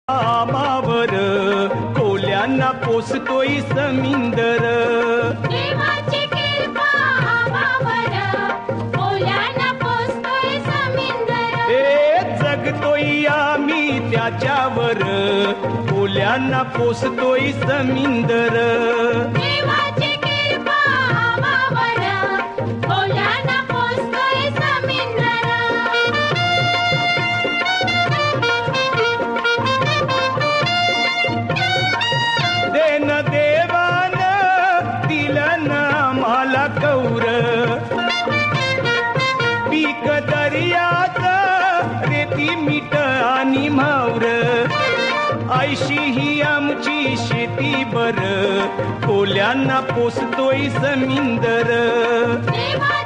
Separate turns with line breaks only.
आमावर कोल्यांना पोसतोय समिंदर.
देवाची कृपा आम्हावर, कोल्यांना पोसतोय समिंदर.
जगतोय आम्ही त्याच्यावर, कोल्यांना पोसतोय समिंदर.
देवाची कृपा आम्हावर, कोल्यांना पोसतोय समिंदर.
देन देवान दिलं ना आम्हाला कौर, पीक दर्यात रेती मीठ आणि मावर. आयशी ही आमची शेती बर, कोल्यांना पोसतोय समिंदर.
देवा